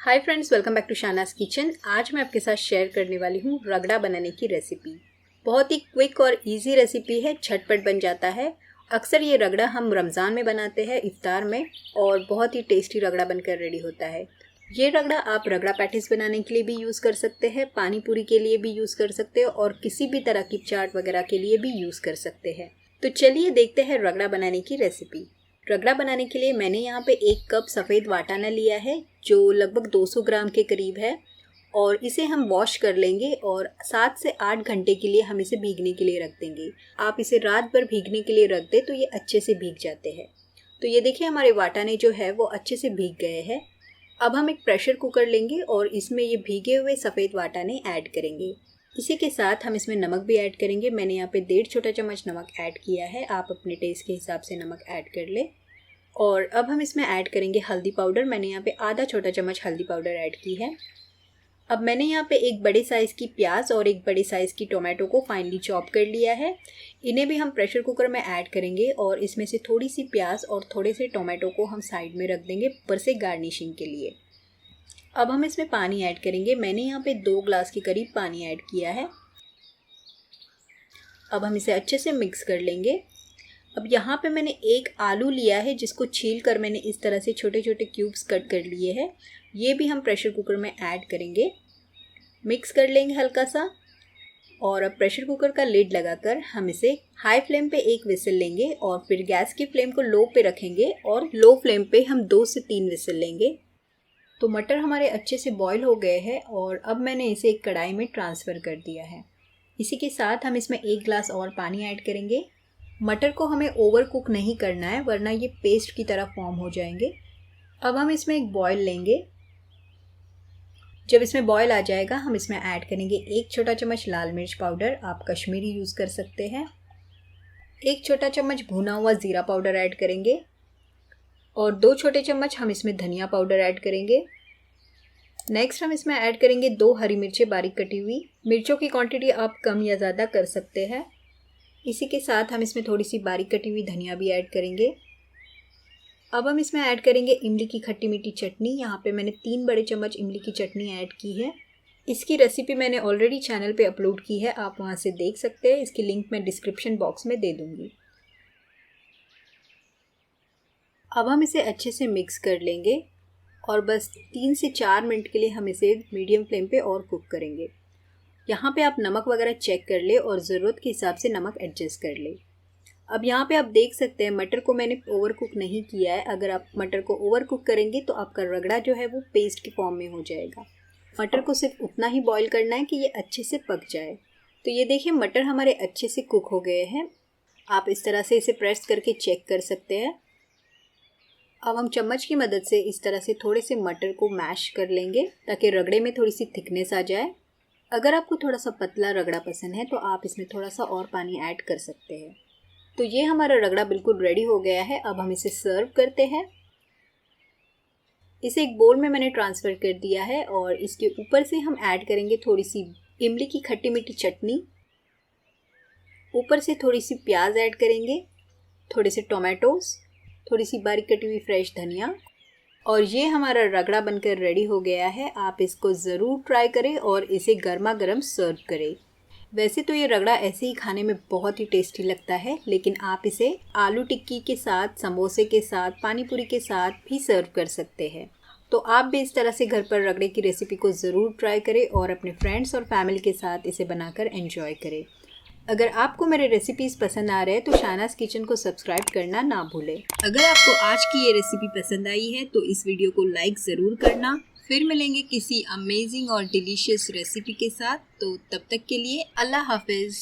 Hi friends, welcome back to Shana's kitchen. आज मैं आपके साथ शेयर करने वाली हूँ रगड़ा बनाने की रेसिपी। बहुत ही क्विक और इजी रेसिपी है, झटपट बन जाता है। अक्सर ये रगड़ा हम रमज़ान में बनाते हैं इफ्तार में, और बहुत ही टेस्टी रगड़ा बनकर रेडी होता है। ये रगड़ा आप रगड़ा पैटीज बनाने के लिए भी यूज़ कर सकते हैं, पानी पूरी के लिए भी यूज़ कर सकते हो, और किसी भी तरह की चाट वगैरह के लिए भी यूज़ कर सकते हैं। तो चलिए देखते हैं रगड़ा बनाने की रेसिपी। रगड़ा बनाने के लिए मैंने यहाँ पे 1 कप सफ़ेद वाटाना लिया है, जो लगभग 200 ग्राम के करीब है, और इसे हम वॉश कर लेंगे और 7 से 8 घंटे के लिए हम इसे भीगने के लिए रख देंगे। आप इसे रात भर भीगने के लिए रख दें तो ये अच्छे से भीग जाते हैं। तो ये देखिए, हमारे वाटाने जो है वो अच्छे से भीग गए हैं। अब हम एक प्रेशर कुकर लेंगे और इसमें ये भीगे हुए सफ़ेद वाटाने ऐड करेंगे। इसी के साथ हम इसमें नमक भी ऐड करेंगे। मैंने यहाँ पे 1.5 छोटा चम्मच नमक ऐड किया है, आप अपने टेस्ट के हिसाब से नमक ऐड कर ले। और अब हम इसमें ऐड करेंगे हल्दी पाउडर। मैंने यहाँ पे आधा छोटा चम्मच हल्दी पाउडर ऐड की है। अब मैंने यहाँ पे एक बड़े साइज़ की प्याज और एक बड़े साइज़ की टोमेटो को फाइनली चॉप कर लिया है। इन्हें भी हम प्रेशर कुकर में ऐड करेंगे और इसमें से थोड़ी सी प्याज और थोड़े से टोमेटो को हम साइड में रख देंगे ऊपर से गार्निशिंग के लिए। अब हम इसमें पानी ऐड करेंगे। मैंने यहाँ पे 2 ग्लास के करीब पानी ऐड किया है। अब हम इसे अच्छे से मिक्स कर लेंगे। अब यहाँ पे मैंने एक आलू लिया है, जिसको छील कर मैंने इस तरह से छोटे छोटे क्यूब्स कट कर लिए हैं। ये भी हम प्रेशर कुकर में ऐड करेंगे, मिक्स कर लेंगे हल्का सा। और अब प्रेशर कुकर का लिड लगाकर हम इसे हाई फ्लेम पे 1 विसिल लेंगे और फिर गैस की फ्लेम को लो पे रखेंगे और लो फ्लेम पे हम 2 से 3 विसिल लेंगे। तो मटर हमारे अच्छे से बॉईल हो गए हैं और अब मैंने इसे एक कढ़ाई में ट्रांसफ़र कर दिया है। इसी के साथ हम इसमें 1 ग्लास और पानी ऐड करेंगे। मटर को हमें ओवर कुक नहीं करना है, वरना ये पेस्ट की तरह फॉर्म हो जाएंगे। अब हम इसमें एक बॉयल लेंगे। जब इसमें बॉयल आ जाएगा हम इसमें ऐड करेंगे 1 छोटा चम्मच लाल मिर्च पाउडर, आप कश्मीरी यूज़ कर सकते हैं। 1 छोटा चम्मच भुना हुआ ज़ीरा पाउडर ऐड करेंगे और 2 छोटे चम्मच हम इसमें धनिया पाउडर ऐड करेंगे। नेक्स्ट हम इसमें ऐड करेंगे 2 हरी मिर्चें बारीक कटी हुई। मिर्चों की क्वांटिटी आप कम या ज़्यादा कर सकते हैं। इसी के साथ हम इसमें थोड़ी सी बारीक कटी हुई धनिया भी ऐड करेंगे। अब हम इसमें ऐड करेंगे इमली की खट्टी मीठी चटनी। यहाँ पे मैंने 3 बड़े चम्मच इमली की चटनी ऐड की है। इसकी रेसिपी मैंने ऑलरेडी चैनल पे अपलोड की है, आप वहाँ से देख सकते हैं। इसकी लिंक मैं डिस्क्रिप्शन बॉक्स में दे दूँगी। अब हम इसे अच्छे से मिक्स कर लेंगे और बस 3 से 4 मिनट के लिए हम इसे मीडियम फ्लेम पे और कुक करेंगे। यहाँ पे आप नमक वगैरह चेक कर ले और ज़रूरत के हिसाब से नमक एडजस्ट कर ले। अब यहाँ पे आप देख सकते हैं मटर को मैंने ओवर कुक नहीं किया है। अगर आप मटर को ओवर कुक करेंगे तो आपका रगड़ा जो है वो पेस्ट के फॉर्म में हो जाएगा। मटर को सिर्फ उतना ही बॉईल करना है कि ये अच्छे से पक जाए। तो ये देखिए, मटर हमारे अच्छे से कुक हो गए हैं। आप इस तरह से इसे प्रेस करके चेक कर सकते हैं। अब हम चम्मच की मदद से इस तरह से थोड़े से मटर को मैश कर लेंगे ताकि रगड़े में थोड़ी सी थिकनेस आ जाए। अगर आपको थोड़ा सा पतला रगड़ा पसंद है तो आप इसमें थोड़ा सा और पानी ऐड कर सकते हैं। तो ये हमारा रगड़ा बिल्कुल रेडी हो गया है। अब हम इसे सर्व करते हैं। इसे एक बोल में मैंने ट्रांसफ़र कर दिया है और इसके ऊपर से हम ऐड करेंगे थोड़ी सी इमली की खट्टी मीठी चटनी। ऊपर से थोड़ी सी प्याज ऐड करेंगे, थोड़े से टोमेटोज़, थोड़ी सी बारीक कटी हुई फ्रेश धनिया। और ये हमारा रगड़ा बनकर रेडी हो गया है। आप इसको ज़रूर ट्राई करें और इसे गर्मा गर्म सर्व करें। वैसे तो ये रगड़ा ऐसे ही खाने में बहुत ही टेस्टी लगता है, लेकिन आप इसे आलू टिक्की के साथ, समोसे के साथ, पानी पूरी के साथ भी सर्व कर सकते हैं। तो आप भी इस तरह से घर पर रगड़े की रेसिपी को ज़रूर ट्राई करें और अपने फ्रेंड्स और फैमिली के साथ इसे बनाकर एंजॉय करें। अगर आपको मेरे रेसिपीज़ पसंद आ रहे हैं तो शानास किचन को सब्सक्राइब करना ना भूलें। अगर आपको आज की ये रेसिपी पसंद आई है तो इस वीडियो को लाइक ज़रूर करना। फिर मिलेंगे किसी अमेजिंग और डिलीशियस रेसिपी के साथ। तो तब तक के लिए अल्लाह हाफिज़।